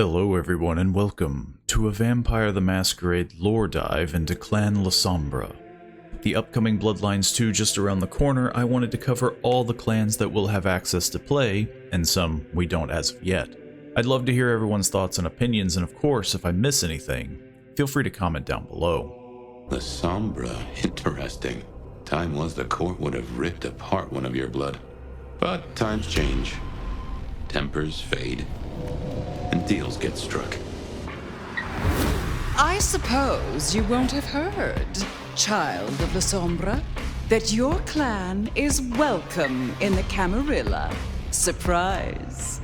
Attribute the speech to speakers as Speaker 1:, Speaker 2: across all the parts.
Speaker 1: Hello everyone and welcome to a Vampire the Masquerade lore dive into Clan Lasombra. The upcoming Bloodlines 2 just around the corner, I wanted to cover all the clans that will have access to play, and some we don't as of yet. I'd love to hear everyone's thoughts and opinions, and of course, if I miss anything, feel free to comment down below.
Speaker 2: Lasombra, interesting. Time was the court would have ripped apart one of your blood. But times change. Tempers fade. And deals get struck.
Speaker 3: I suppose you won't have heard, child of Lasombra, that your clan is welcome in the Camarilla. Surprise.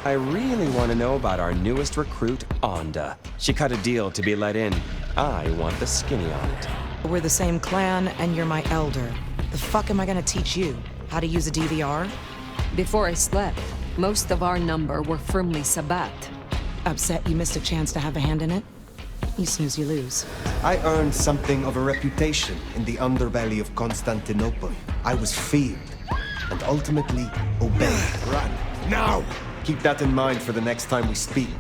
Speaker 4: I really want to know about our newest recruit, Onda. She cut a deal to be let in. I want the skinny on it.
Speaker 5: We're the same clan, and you're my elder. The fuck am I gonna teach you? How to use a DVR?
Speaker 6: Before I slept, most of our number were firmly Sabbat.
Speaker 5: Upset you missed a chance to have a hand in it? You snooze, you lose.
Speaker 7: I earned something of a reputation in the underbelly of Constantinople. I was feared, and ultimately obeyed. Run, now! Keep that in mind for the next time we speak.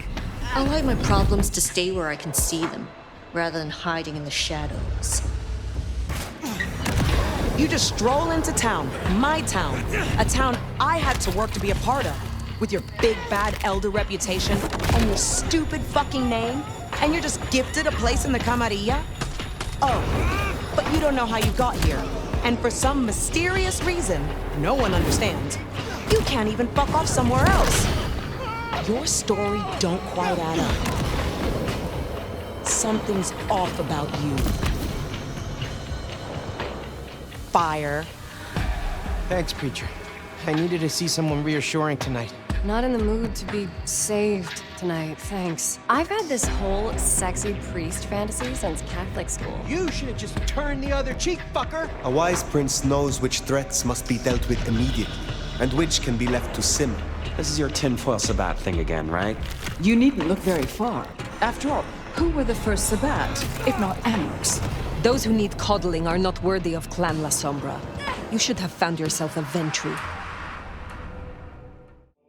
Speaker 8: I like my problems to stay where I can see them, rather than hiding in the shadows.
Speaker 5: You just stroll into town, my town, a town I had to work to be a part of, with your big bad elder reputation and your stupid fucking name, and you're just gifted a place in the Camarilla? Oh, but you don't know how you got here, and for some mysterious reason no one understands, you can't even fuck off somewhere else. Your story don't quite add up. Something's off about you. Fire.
Speaker 9: Thanks, preacher. I needed to see someone reassuring tonight.
Speaker 6: Not in the mood to be saved tonight, thanks.
Speaker 10: I've had this whole sexy priest fantasy since Catholic school.
Speaker 9: You should have just turned the other cheek, fucker!
Speaker 7: A wise prince knows which threats must be dealt with immediately, and which can be left to simmer.
Speaker 4: This is your tinfoil Sabbat thing again, right?
Speaker 3: You needn't look very far. After all, who were the first Sabbat, if not animals?
Speaker 6: Those who need coddling are not worthy of Clan Lasombra. You should have found yourself a Ventru.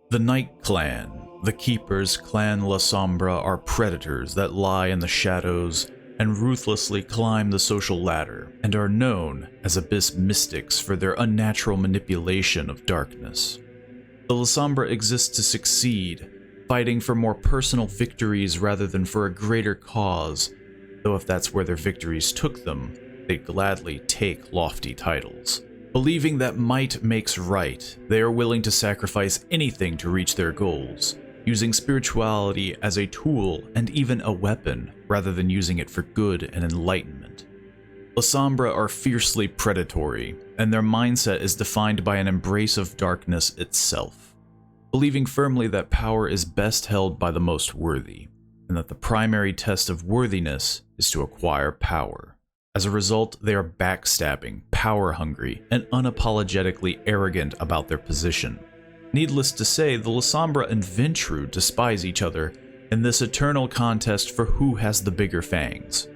Speaker 1: The Night Clan, the Keepers Clan Lasombra, are predators that lie in the shadows and ruthlessly climb the social ladder, and are known as Abyss Mystics for their unnatural manipulation of darkness. The Lasombra exists to succeed, fighting for more personal victories rather than for a greater cause, though if that's where their victories took them, they'd gladly take lofty titles. Believing that might makes right, they are willing to sacrifice anything to reach their goals, using spirituality as a tool and even a weapon, rather than using it for good and enlightenment. Lasombra are fiercely predatory, and their mindset is defined by an embrace of darkness itself, believing firmly that power is best held by the most worthy, and that the primary test of worthiness is to acquire power. As a result, they are backstabbing, power-hungry, and unapologetically arrogant about their position. Needless to say, the Lasombra and Ventru despise each other in this eternal contest for who has the bigger fangs.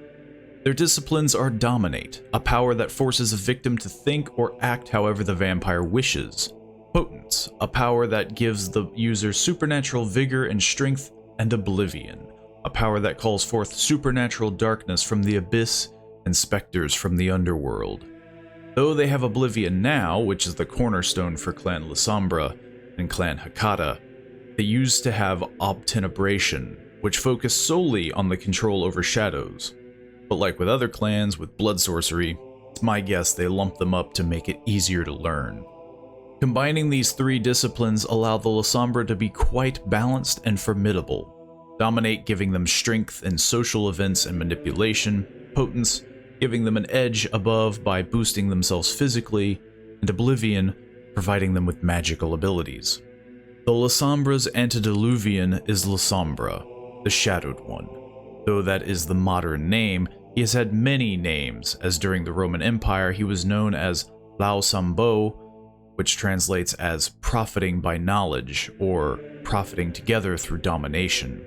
Speaker 1: Their disciplines are Dominate, a power that forces a victim to think or act however the vampire wishes. Potence, a power that gives the user supernatural vigor and strength, and Oblivion, a power that calls forth supernatural darkness from the abyss and specters from the underworld. Though they have Oblivion now, which is the cornerstone for Clan Lasombra and Clan Hakata, they used to have Obtenebration, which focused solely on the control over shadows. But like with other clans with blood sorcery, it's my guess they lumped them up to make it easier to learn. Combining these three disciplines allow the Lasombra to be quite balanced and formidable. Dominate giving them strength in social events and manipulation, Potence giving them an edge above by boosting themselves physically, and Oblivion providing them with magical abilities. The Lasombra's antediluvian is Lasombra, the Shadowed One. Though that is the modern name, he has had many names, as during the Roman Empire he was known as Lausambo, which translates as profiting by knowledge, or profiting together through domination.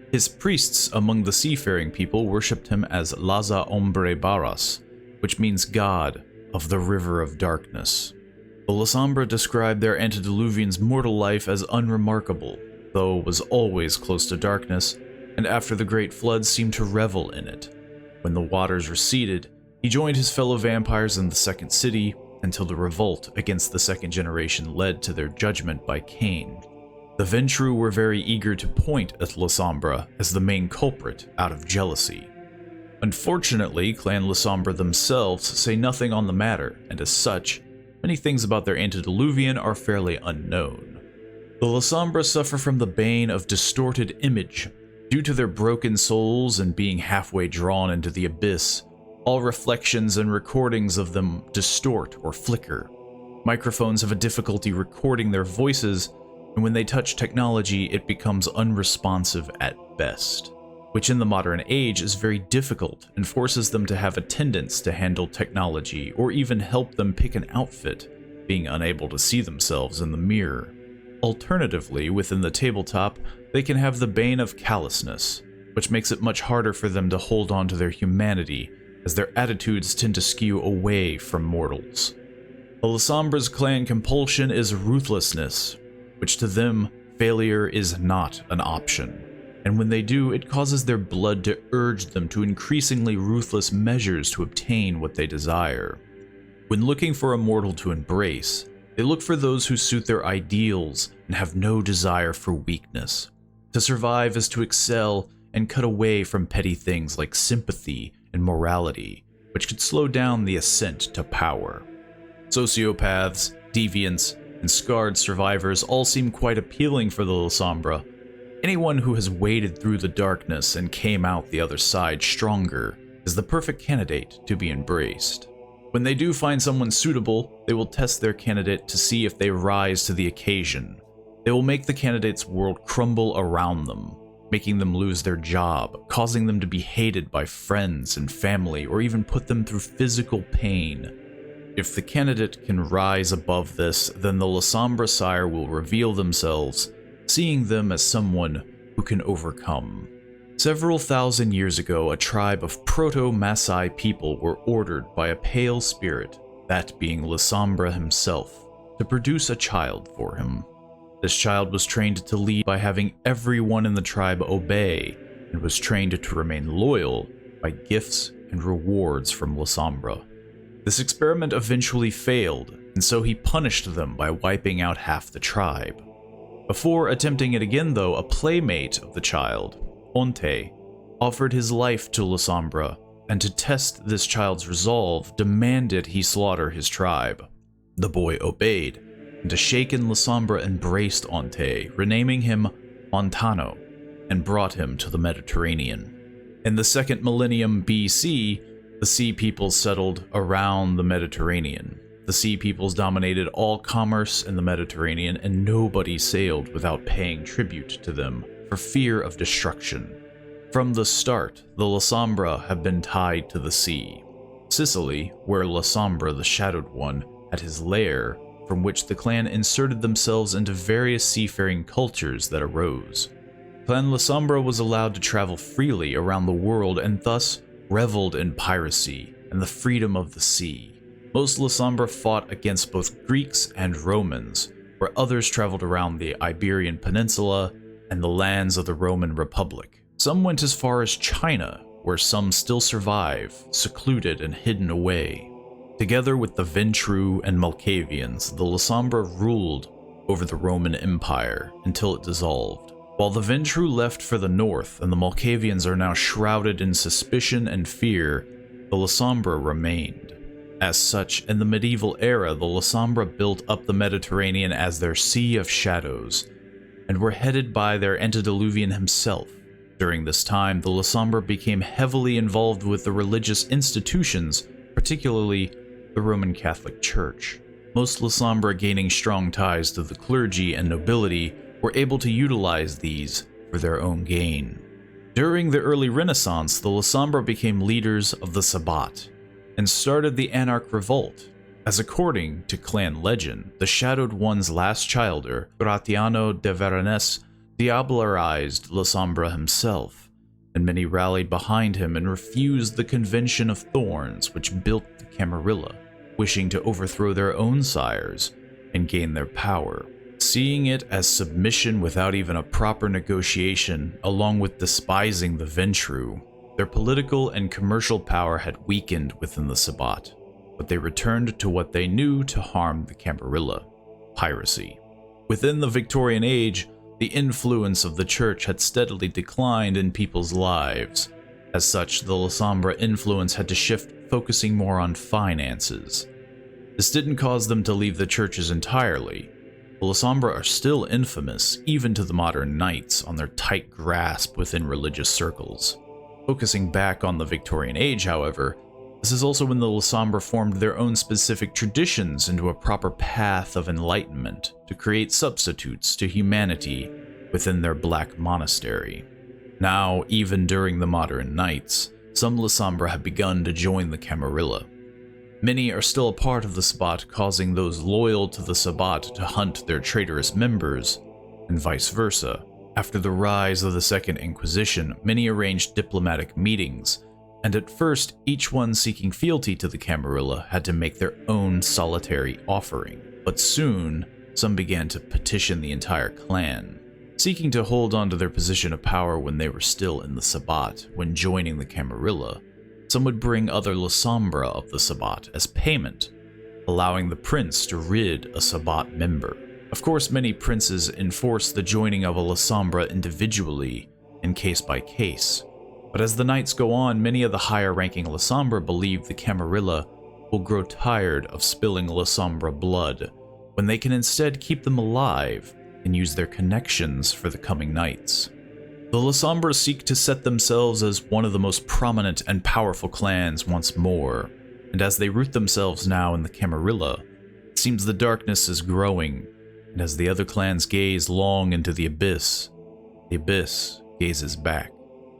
Speaker 1: His priests among the seafaring people worshipped him as Laza Ombre Barras, which means God of the River of Darkness. The Lasombra described their antediluvian's mortal life as unremarkable, though was always close to darkness, and after the Great Flood seemed to revel in it. When the waters receded, he joined his fellow vampires in the Second City until the revolt against the Second Generation led to their judgment by Cain. The Ventrue were very eager to point at Lasombra as the main culprit out of jealousy. Unfortunately, Clan Lasombra themselves say nothing on the matter, and as such, many things about their antediluvian are fairly unknown. The Lasombra suffer from the bane of distorted image. Due to their broken souls and being halfway drawn into the abyss, all reflections and recordings of them distort or flicker. Microphones have a difficulty recording their voices, and when they touch technology, it becomes unresponsive at best, which in the modern age is very difficult and forces them to have attendants to handle technology or even help them pick an outfit, being unable to see themselves in the mirror. Alternatively, within the tabletop, they can have the bane of callousness, which makes it much harder for them to hold on to their humanity, as their attitudes tend to skew away from mortals. The Lasombra's clan compulsion is ruthlessness, which to them, failure is not an option. And when they do, it causes their blood to urge them to increasingly ruthless measures to obtain what they desire. When looking for a mortal to embrace, they look for those who suit their ideals and have no desire for weakness. To survive is to excel and cut away from petty things like sympathy and morality, which could slow down the ascent to power. Sociopaths, deviants, and scarred survivors all seem quite appealing for the Lasombra. Anyone who has waded through the darkness and came out the other side stronger is the perfect candidate to be embraced. When they do find someone suitable, they will test their candidate to see if they rise to the occasion. They will make the candidate's world crumble around them, making them lose their job, causing them to be hated by friends and family, or even put them through physical pain. If the candidate can rise above this, then the Lasombra sire will reveal themselves, seeing them as someone who can overcome. Several thousand years ago, a tribe of proto-Masai people were ordered by a pale spirit, that being Lasombra himself, to produce a child for him. This child was trained to lead by having everyone in the tribe obey, and was trained to remain loyal by gifts and rewards from Lasombra. This experiment eventually failed, and so he punished them by wiping out half the tribe. Before attempting it again though, a playmate of the child, Onte, offered his life to Lasombra, and to test this child's resolve, demanded he slaughter his tribe. The boy obeyed, and a shaken Lasombra embraced Onte, renaming him Montano, and brought him to the Mediterranean. In the 2nd millennium BC, the Sea Peoples settled around the Mediterranean. The Sea Peoples dominated all commerce in the Mediterranean, and nobody sailed without paying tribute to them for fear of destruction. From the start, the Lasombra have been tied to the sea. Sicily, where Lasombra the Shadowed One had his lair, from which the clan inserted themselves into various seafaring cultures that arose. Clan Lasombra was allowed to travel freely around the world and thus reveled in piracy and the freedom of the sea. Most Lasombra fought against both Greeks and Romans, where others traveled around the Iberian Peninsula and the lands of the Roman Republic. Some went as far as China, where some still survive, secluded and hidden away. Together with the Ventrue and Malkavians, the Lasombra ruled over the Roman Empire until it dissolved. While the Ventrue left for the north and the Malkavians are now shrouded in suspicion and fear, the Lasombra remained. As such, in the medieval era, the Lasombra built up the Mediterranean as their Sea of Shadows, and were headed by their antediluvian himself. During this time, the Lasombra became heavily involved with the religious institutions, particularly the Roman Catholic Church. Most Lasombra gaining strong ties to the clergy and nobility were able to utilize these for their own gain. During the early Renaissance, the Lasombra became leaders of the Sabbat and started the Anarch Revolt, as according to clan legend, the Shadowed One's last childer, Gratiano de Varennes, diablerized Lasombra himself, and many rallied behind him and refused the Convention of Thorns, which built the Camarilla, wishing to overthrow their own sires and gain their power. seeing it as submission without even a proper negotiation, along with despising the Ventrue. Their political and commercial power had weakened within the Sabbat, but they returned to what they knew to harm the Camarilla: piracy. Within the Victorian Age, the influence of the church had steadily declined in people's lives. As such, the Lasombra influence had to shift, focusing more on finances. This didn't cause them to leave the churches entirely. The Lasombra are still infamous, even to the modern knights, on their tight grasp within religious circles. Focusing back on the Victorian Age, however, this is also when the Lasombra formed their own specific traditions into a proper path of enlightenment to create substitutes to humanity within their black monastery. Now, even during the modern Knights, some Lasombra have begun to join the Camarilla. Many are still a part of the Sabbat, causing those loyal to the Sabbat to hunt their traitorous members, and vice versa. After the rise of the Second Inquisition, many arranged diplomatic meetings, and at first, each one seeking fealty to the Camarilla had to make their own solitary offering. But soon, some began to petition the entire clan, seeking to hold on to their position of power when they were still in the Sabbat. When joining the Camarilla, some would bring other Lasombra of the Sabbat as payment, allowing the prince to rid a Sabbat member. Of course, many princes enforce the joining of a Lasombra individually and case by case. But as the nights go on, many of the higher-ranking Lasombra believe the Camarilla will grow tired of spilling Lasombra blood, when they can instead keep them alive and use their connections for the coming nights. The Lasombra seek to set themselves as one of the most prominent and powerful clans once more, and as they root themselves now in the Camarilla, it seems the darkness is growing, and as the other clans gaze long into the abyss gazes back.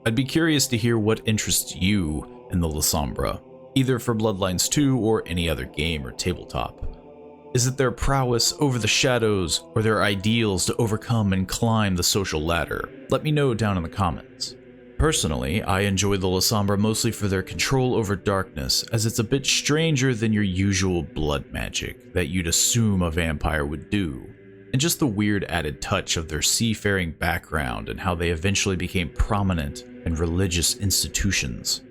Speaker 1: I'd be curious to hear what interests you in the Lasombra, either for Bloodlines 2 or any other game or tabletop. Is it their prowess over the shadows, or their ideals to overcome and climb the social ladder? Let me know down in the comments. Personally, I enjoy the Lasombra mostly for their control over darkness, as it's a bit stranger than your usual blood magic that you'd assume a vampire would do, and just the weird added touch of their seafaring background and how they eventually became prominent in religious institutions.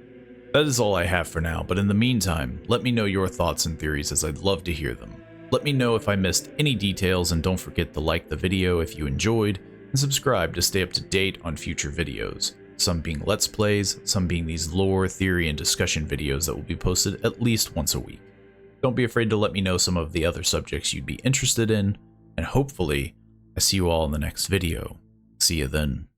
Speaker 1: That is all I have for now, but in the meantime, let me know your thoughts and theories, as I'd love to hear them. Let me know if I missed any details, and don't forget to like the video if you enjoyed, and subscribe to stay up to date on future videos, some being Let's Plays, some being these lore, theory, and discussion videos that will be posted at least once a week. Don't be afraid to let me know some of the other subjects you'd be interested in, and hopefully, I see you all in the next video. See you then.